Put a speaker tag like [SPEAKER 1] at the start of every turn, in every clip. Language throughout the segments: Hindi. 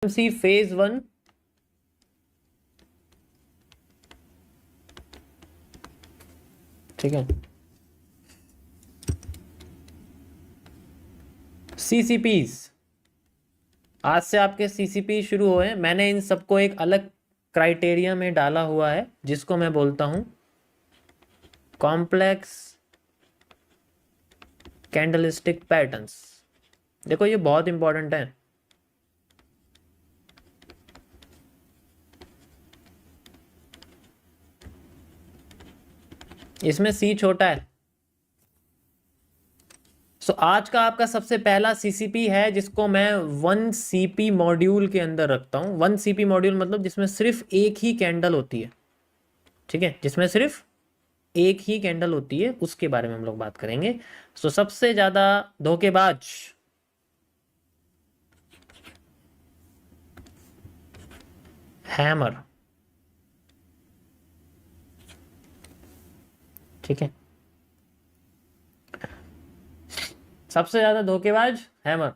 [SPEAKER 1] सी फेज 1, ठीक है। सीसीपीज, आज से आपके सीसीपी शुरू हुए। मैंने इन सबको एक अलग क्राइटेरिया में डाला हुआ है जिसको मैं बोलता हूं कॉम्प्लेक्स कैंडलस्टिक पैटर्न्स। देखो ये बहुत इंपॉर्टेंट है। इसमें सी छोटा है। सो आज का आपका सबसे पहला सीसीपी है जिसको मैं 1 CP मॉड्यूल के अंदर रखता हूं। 1 CP मॉड्यूल मतलब जिसमें सिर्फ एक ही कैंडल होती है, ठीक है, जिसमें सिर्फ एक ही कैंडल होती है, उसके बारे में हम लोग बात करेंगे। सो सबसे ज्यादा धोखेबाज हैमर, ठीक है, सबसे ज्यादा धोखेबाज हैमर।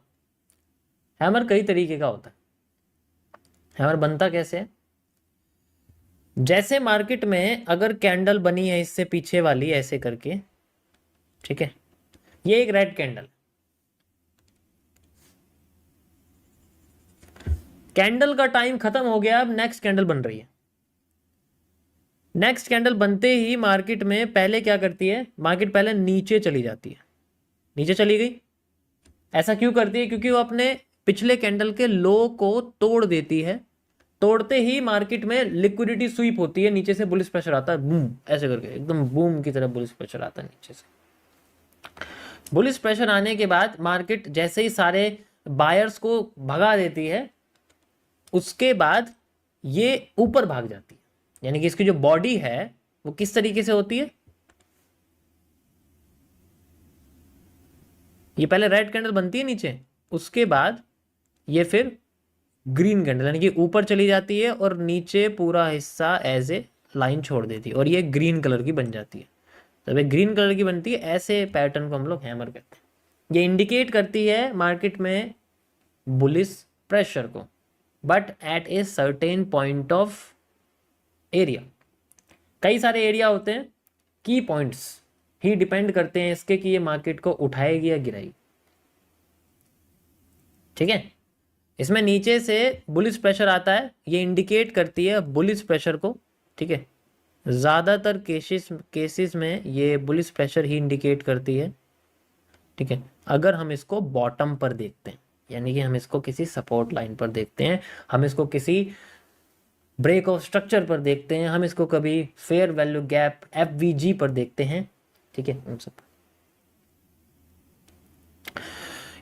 [SPEAKER 1] हैमर कई तरीके का होता है। हैमर बनता कैसे है? जैसे मार्केट में अगर कैंडल बनी है इससे पीछे वाली ऐसे करके, ठीक है, ये एक रेड कैंडल, कैंडल का टाइम खत्म हो गया, अब नेक्स्ट कैंडल बन रही है। नेक्स्ट कैंडल बनते ही मार्केट में पहले क्या करती है, मार्केट पहले नीचे चली जाती है, नीचे चली गई। ऐसा क्यों करती है? क्योंकि वो अपने पिछले कैंडल के लो को तोड़ देती है। तोड़ते ही मार्केट में लिक्विडिटी स्वीप होती है, नीचे से बुलिश प्रेशर आता है, बूम ऐसे करके, एकदम बूम की तरह बुलिश प्रेशर आता है नीचे से। बुलिश प्रेशर आने के बाद मार्केट जैसे ही सारे बायर्स को भगा देती है, उसके बाद ये ऊपर भाग जाती है। यानी कि इसकी जो बॉडी है वो किस तरीके से होती है, ये पहले रेड कैंडल बनती है नीचे, उसके बाद ये फिर ग्रीन कैंडल यानी कि ऊपर चली जाती है और नीचे पूरा हिस्सा एज ए लाइन छोड़ देती है और ये ग्रीन कलर की बन जाती है। जब ये ग्रीन कलर की बनती है, ऐसे पैटर्न को हम लोग हैमर कहते हैं। ये इंडिकेट करती है मार्केट में बुलिश प्रेशर को, but at a certain point of area. कई सारे एरिया होते हैं, की पॉइंट्स ही डिपेंड करते हैं इसके कि ये मार्केट को उठाएगी या गिराएगी, ठीक है। इसमें नीचे से बुलिश प्रेशर आता है, ये इंडिकेट करती है बुलिश प्रेशर को, ठीक है। ज़्यादातर केसेस में ये बुलिश प्रेशर ही इंडिकेट करती है, ठीक है। अगर हम इसको बॉटम पर देखते हैं, यानी कि हम इसको किसी सपोर्ट लाइन पर देखते हैं, हम इसको किसी ब्रेक ऑफ स्ट्रक्चर पर देखते हैं, हम इसको कभी फेयर वैल्यू गैप FVG पर देखते हैं, ठीक है, उन सब।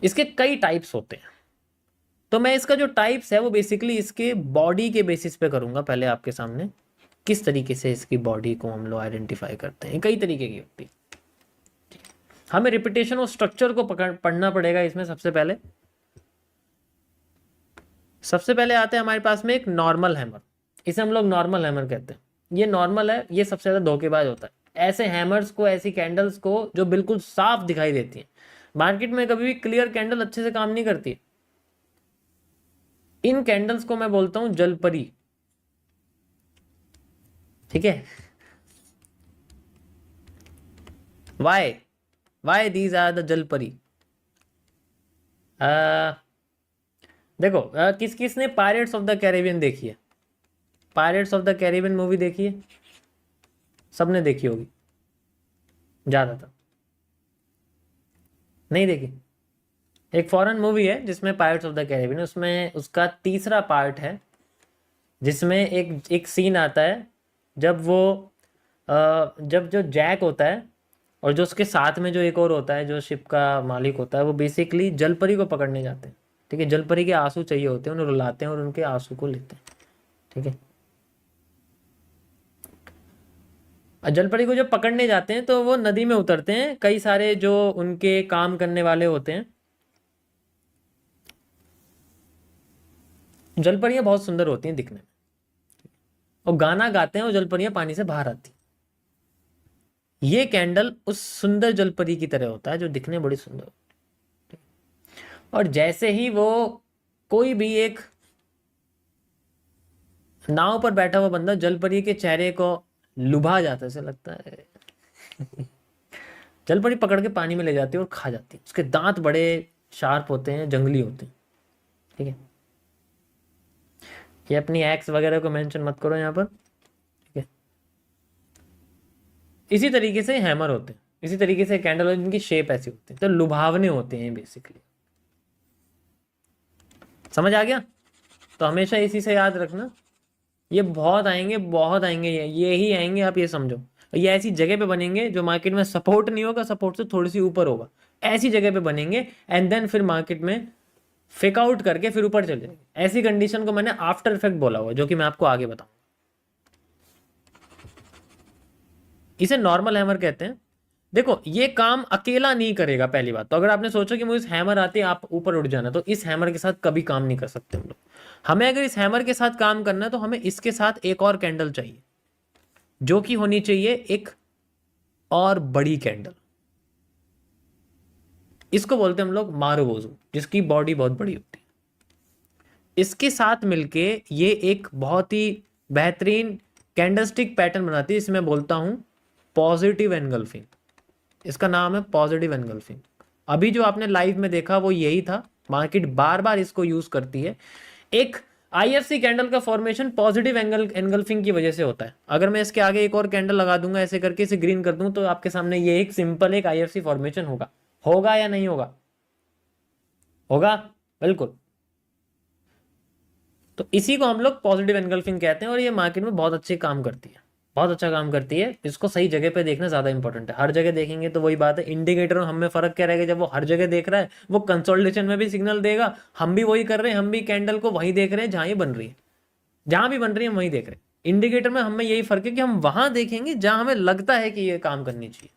[SPEAKER 1] इसके कई टाइप्स होते हैं, तो मैं इसका जो टाइप्स है वो बेसिकली इसके बॉडी के बेसिस पे करूंगा पहले आपके सामने, किस तरीके से इसकी बॉडी को हम लोग आइडेंटिफाई करते हैं। कई तरीके की होती है, हमें रिपीटेशन और स्ट्रक्चर को पढ़ना पड़ेगा इसमें। सबसे पहले आते हैं हमारे पास में एक नॉर्मल हैमर, इसे हम लोग नॉर्मल हैमर कहते हैं। ये नॉर्मल है, ये सबसे ज़्यादा धोखेबाज होता है। ऐसे हैमर्स को, ऐसी कैंडल्स को जो बिल्कुल साफ दिखाई देती है, मार्केट में कभी भी क्लियर कैंडल अच्छे से काम नहीं करती है। इन कैंडल्स को मैं बोलता हूं जलपरी, ठीक है। वाई दीज आर द जलपरी। देखो किस किस ने पायरेट्स ऑफ द कैरेबियन देखी है? Pirates of the Caribbean movie देखी है? सबने देखी होगी, ज़्यादातर नहीं देखी। एक फॉरेन मूवी है जिसमें पायरेट्स ऑफ द कैरेबियन, उसमें उसका तीसरा पार्ट है जिसमें एक सीन आता है जब वो जब जो जैक होता है और जो उसके साथ में जो एक और होता है जो शिप का मालिक होता है, वो बेसिकली जलपरी को पकड़ने जाते हैं, ठीक है। जलपरी के आंसू चाहिए होते हैं, उन्हें रुलाते हैं और उनके आंसू को लेते हैं, ठीक है। जलपरी को जब पकड़ने जाते हैं तो वो नदी में उतरते हैं, कई सारे जो उनके काम करने वाले होते हैं। जलपरियां बहुत सुंदर होती हैं दिखने में और गाना गाते हैं और जलपरियां पानी से बाहर आती हैं। ये कैंडल उस सुंदर जलपरी की तरह होता है जो दिखने बड़ी सुंदर होती है। और जैसे ही वो कोई भी एक नाव पर बैठा हुआ बंदा जलपरी के चेहरे को लुभा जाता है, ऐसा लगता है। जलपरी पकड़ के पानी में ले जाती है और खा जाती है। उसके दांत बड़े शार्प होते हैं, जंगली होते हैं। ठीक है, ये अपनी एक्स वगैरह को मेंशन मत करो यहाँ पर। ठीक है, इसी तरीके से हैमर होते हैं, इसी तरीके से कैंडल होती है, जिनकी शेप ऐसी होती है, तो लुभावने होते हैं बेसिकली। समझ आ गया? तो हमेशा इसी से याद रखना, ये बहुत आएंगे, बहुत आएंगे, ये ही आएंगे, आप ये समझो। ये ऐसी जगह पे बनेंगे जो मार्केट में सपोर्ट नहीं होगा, सपोर्ट से थोड़ी सी ऊपर होगा, ऐसी जगह पे बनेंगे, एंड देन फिर मार्केट में फेक आउट करके फिर ऊपर चले जाएंगे। ऐसी कंडीशन को मैंने आफ्टर इफेक्ट बोला हुआ, जो कि मैं आपको आगे बताऊंगा। इसे नॉर्मल हैमर कहते हैं। देखो, ये काम अकेला नहीं करेगा पहली बात तो। अगर आपने सोचा कि मुझे इस हैमर आती है, आप ऊपर उठ जाना, तो इस हैमर के साथ कभी काम नहीं कर सकते हम लोग। हमें अगर इस हैमर के साथ काम करना है तो हमें इसके साथ एक और कैंडल चाहिए, जो कि होनी चाहिए एक और बड़ी कैंडल। इसको बोलते हैं हम लोग मारुबोजू, जिसकी बॉडी बहुत बड़ी होती है। इसके साथ मिलके ये एक बहुत ही बेहतरीन कैंडलस्टिक पैटर्न बनाती है, इसमें बोलता हूं पॉजिटिव एनगल्फिंग। इसका नाम है पॉजिटिव एनगल्फिंग। अभी जो आपने लाइव में देखा वो यही था। मार्केट बार बार इसको यूज करती है। एक आईएफसी कैंडल का फॉर्मेशन पॉजिटिव एनगल्फिंग की वजह से होता है। अगर मैं इसके आगे एक और कैंडल लगा दूंगा, ऐसे करके इसे ग्रीन कर दूं, तो आपके सामने ये एक सिंपल एक आईएफसी फॉर्मेशन होगा। होगा या नहीं होगा? होगा, बिल्कुल। तो इसी को हम लोग पॉजिटिव एनगल्फिंग कहते हैं, और ये मार्केट में बहुत अच्छे काम करती है, बहुत अच्छा काम करती है। इसको सही जगह पे देखना ज्यादा इंपॉर्टेंट है। हर जगह देखेंगे तो वही बात है, इंडिकेटर और हम में फर्क क्या रहेगा? जब वो हर जगह देख रहा है, वो कंसोलिडेशन में भी सिग्नल देगा। हम भी वही कर रहे हैं, हम भी कैंडल को वही देख रहे हैं जहां ये बन रही है, जहां भी बन रही है हम वही देख रहे हैं। इंडिकेटर में हमें यही फर्क है कि हम वहां देखेंगे जहां हमें लगता है कि ये काम करनी चाहिए,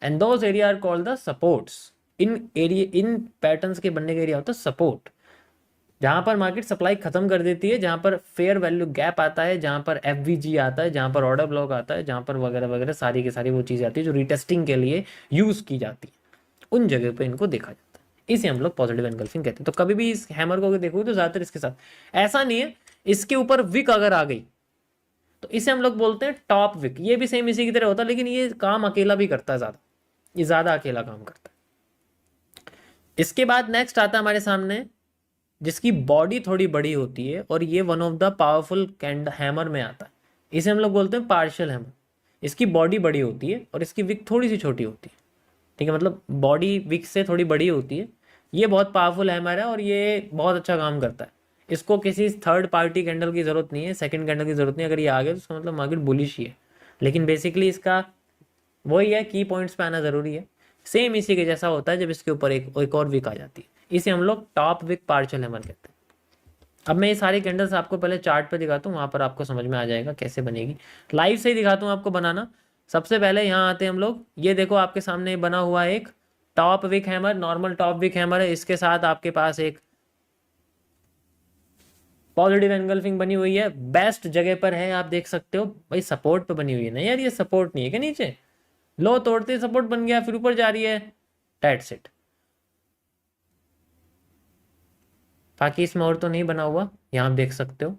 [SPEAKER 1] and those area are called the supports. इन पैटर्न्स के बनने का एरिया होता है सपोर्ट, जहां पर मार्केट सप्लाई खत्म कर देती है, जहां पर फेयर वैल्यू गैप आता है, जहां पर एफवीजी आता है, जहां पर ऑर्डर ब्लॉक आता है, जहां पर वगैरह वगैरह सारी की सारी वो चीज़ आती है जो रिटेस्टिंग के लिए यूज की जाती है। उन जगह पे इनको देखा जाता है, इसे हम लोग पॉजिटिव एनगल्फिंग कहते हैं। तो कभी भी इस हैमर को अगर देखोगे तो ज्यादातर इसके साथ ऐसा नहीं है। इसके ऊपर विक अगर आ गई तो इसे हम लोग बोलते हैं टॉप विक। ये भी सेम इसी की तरह होता है, लेकिन ये काम अकेला भी करता है, ज्यादा, ये ज्यादा अकेला काम करता है। इसके बाद नेक्स्ट आता है हमारे सामने, जिसकी बॉडी थोड़ी बड़ी होती है, और ये one of the powerful hammer में आता है। इसे हम लोग बोलते हैं पार्शियल हैमर। इसकी बॉडी बड़ी होती है और इसकी विक थोड़ी सी छोटी होती है। ठीक है, मतलब बॉडी विक से थोड़ी बड़ी होती है। ये बहुत पावरफुल हैमर है और ये बहुत अच्छा काम करता है। इसको किसी थर्ड पार्टी कैंडल की जरूरत नहीं है, सेकंड कैंडल की जरूरत नहीं है। अगर ये आ गया तो उसका मतलब मार्केट बुलिश ही है। लेकिन बेसिकली इसका वही है, की पॉइंट्स पे आना जरूरी है। सेम इसी के जैसा होता है जब इसके ऊपर एक और विक आ जाती है। इसे हम लोग टॉप विक पार्शियल हैमर कहते हैं। अब मैं ये सारी कैंडल्स आपको पहले चार्ट पे दिखाता हूँ, वहां पर आपको समझ में आ जाएगा कैसे बनेगी। लाइव से ही दिखाता हूँ आपको बनाना। सबसे पहले यहाँ आते हैं हम लोग। ये देखो आपके सामने बना हुआ एक top wick hammer, normal top wick hammer है। इसके साथ आपके पास एक पॉजिटिव एनगल्फिंग बनी हुई है, बेस्ट जगह पर है, आप देख सकते हो। भाई सपोर्ट पे बनी हुई है ना यार, ये सपोर्ट नहीं है क्या? नीचे लो तोड़ते सपोर्ट बन गया, फिर ऊपर जा रही है, दैट्स इट। बाकी इसमें और तो नहीं बना हुआ, यहाँ आप देख सकते हो।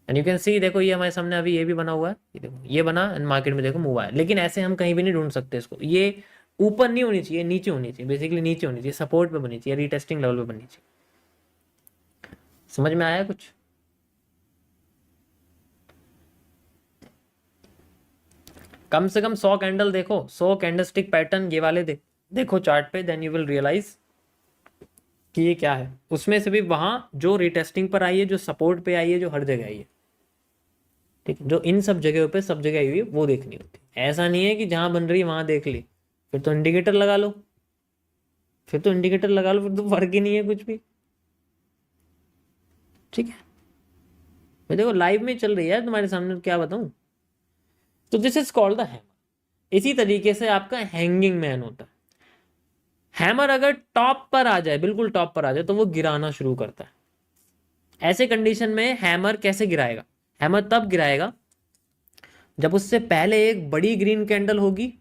[SPEAKER 1] एंड यू कैन सी, देखो ये हमारे सामने अभी ये भी बना हुआ है, ये देखो ये बना, एंड मार्केट में देखो मूव आया। लेकिन ऐसे हम कहीं भी नहीं ढूंढ सकते इसको। ये ऊपर नहीं होनी चाहिए, नीचे होनी चाहिए, बेसिकली नीचे होनी चाहिए, सपोर्ट पे बनी चाहिए, रीटेस्टिंग लेवल पे बननी चाहिए। समझ में आया कुछ? कम से कम 100 कैंडल देखो, 100 कैंडलस्टिक पैटर्न ये वाले देखो चार्ट पे, देन यू विल रियलाइज कि ये क्या है। उसमें से भी वहां जो रिटेस्टिंग पर आई है, जो सपोर्ट पे आई है, जो हर जगह आई है, ठीक है, जो इन सब जगहों पे सब जगह आई हुई है, वो देखनी होती है। ऐसा नहीं है कि जहां बन रही है वहां देख ली, फिर तो इंडिकेटर लगा लो, फिर तो इंडिकेटर लगा लो, फिर तो फर्क ही नहीं है कुछ भी। ठीक है, मैं देखो लाइव में चल रही है तुम्हारे सामने, क्या बताऊं। तो this is called the hammer. इसी तरीके से आपका हैंगिंग मैन होता है। हैमर अगर टॉप पर आ जाए, बिल्कुल टॉप पर आ जाए, तो वो गिराना शुरू करता है। ऐसे कंडीशन में हैमर कैसे गिराएगा? हैमर तब गिराएगा जब उससे पहले एक बड़ी ग्रीन कैंडल होगी,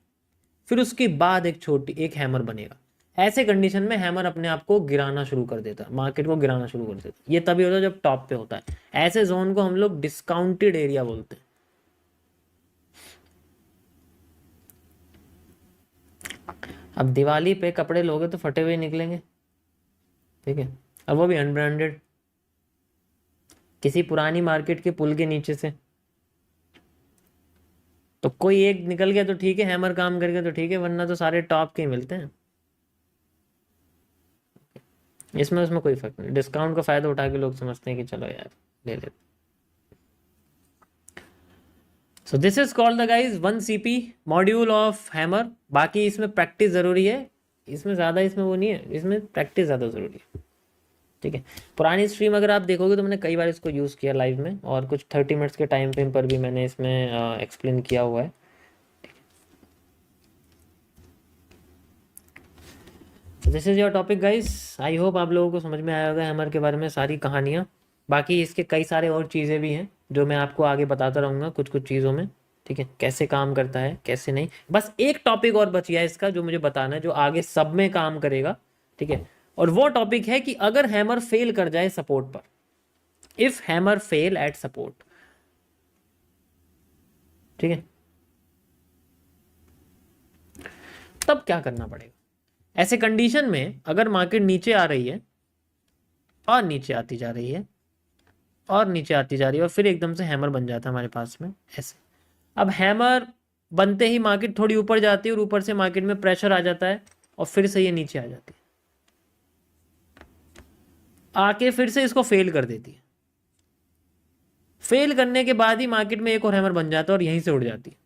[SPEAKER 1] फिर उसके बाद एक छोटी एक हैमर बनेगा। ऐसे कंडीशन में हैमर अपने आप को गिराना शुरू कर देता है, मार्केट को गिराना शुरू कर देता है। ये तभी होता है जब टॉप पे होता है। ऐसे जोन को हम लोग डिस्काउंटेड एरिया बोलते हैं। अब दिवाली पे कपड़े लोगे तो फटे हुए निकलेंगे, ठीक है, अब वो भी अनब्रांडेड, किसी पुरानी मार्केट के पुल के नीचे से। तो कोई एक निकल गया तो ठीक है, हैमर काम कर गया तो ठीक है, वरना तो सारे टॉप के ही मिलते हैं। इसमें उसमें कोई फर्क नहीं, डिस्काउंट का फायदा उठा के लोग समझते हैं कि चलो यार ले लेते। So this is called the guys 1 CP module of hammer. बाकी इसमें प्रैक्टिस जरूरी है, इसमें ज़्यादा इसमें वो नहीं है, इसमें प्रैक्टिस ज़्यादा ज़रूरी है, ठीक है। पुरानी स्ट्रीम अगर आप देखोगे तो मैंने कई बार इसको यूज़ किया लाइव में, और कुछ 30 मिनट्स के टाइम फ्रेम पर भी मैंने इसमें एक्सप्लेन किया हुआ है। This is your topic guys. I hope आप लोगों को समझ में आया होगा हैमर के बारे में सारी कहानियाँ। बाकी इसके कई सारे और चीज़ें भी हैं जो मैं आपको आगे बताता रहूँगा कुछ कुछ चीज़ों में, ठीक है, कैसे काम करता है कैसे नहीं। बस एक टॉपिक और बच गया है इसका जो मुझे बताना है, जो आगे सब में काम करेगा, ठीक है। और वो टॉपिक है कि अगर हैमर फेल कर जाए सपोर्ट पर, if hammer fail eight support, ठीक है, तब क्या करना पड़ेगा। ऐसे कंडीशन में अगर मार्केट नीचे आ रही है और नीचे आती जा रही है और नीचे आती जा रही है और फिर एकदम से हैमर बन जाता है हमारे पास में ऐसे। अब हैमर बनते ही मार्केट थोड़ी ऊपर जाती है और ऊपर से मार्केट में प्रेशर आ जाता है और फिर से ये नीचे आ जाती है, आके फिर से इसको फेल कर देती है। फेल करने के बाद ही मार्केट में एक और हैमर बन जाता है और यहीं से उड़ जाती है।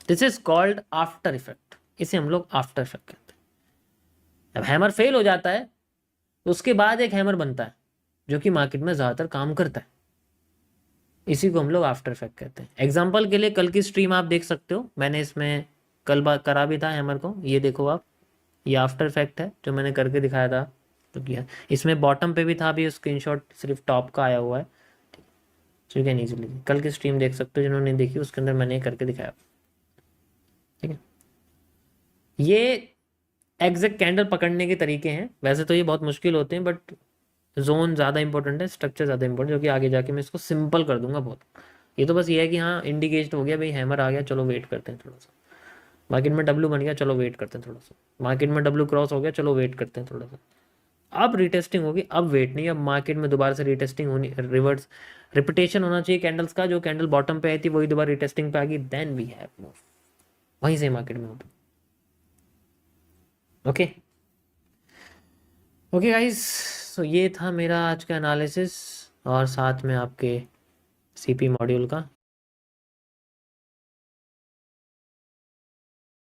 [SPEAKER 1] This is called after effect, इसे हम लोग आफ्टर इफेक्ट कहते हैं। अब हैमर फेल हो जाता है तो उसके बाद एक हैमर बनता है जो कि मार्केट में ज़्यादातर काम करता है, इसी को हम लोग आफ्टर इफेक्ट कहते हैं। एग्जाम्पल के लिए कल की स्ट्रीम आप देख सकते हो, मैंने इसमें कल बात करा भी था हैमर को, ये देखो आप, ये आफ्टर इफेक्ट है जो मैंने करके दिखाया था। तो किया इसमें बॉटम पे भी था, अभी स्क्रीनशॉट सिर्फ टॉप का आया हुआ है, ठीक है। नीचे लीजिए, कल की स्ट्रीम देख सकते हो जिन्होंने देखी, उसके अंदर मैंने करके दिखाया, ठीक है। ये एग्जैक्ट कैंडल पकड़ने के तरीके हैं, वैसे तो ये बहुत मुश्किल होते हैं, बट जोन ज़्यादा इंपॉर्टेंट है, स्ट्रक्चर ज़्यादा इंपॉर्टेंट, जो कि आगे जाके मैं इसको सिंपल कर दूंगा बहुत। ये तो बस ये है कि हाँ इंडिकेट हो गया भाई हैमर आ गया, चलो वेट करते हैं थोड़ा सा। मार्केट में डब्ल्यू बन गया, चलो वेट करते हैं थोड़ा सा। मार्केट में डब्ल्यू क्रॉस हो गया, चलो वेट करते हैं थोड़ा सा। अब रिटेस्टिंग होगी, अब वेट नहीं, अब मार्केट में दोबारा से रिटेस्टिंग होनी, रिवर्स रिपीटेशन होना चाहिए कैंडल्स का। जो कैंडल बॉटम पे आई थी वही दोबारा रिटेस्टिंग पे आ गई, देन वी हैव मूव, वहीं से मार्केट में होता। ओके ओके गाइस, सो ये था मेरा आज का एनालिसिस और साथ में आपके सीपी मॉड्यूल का।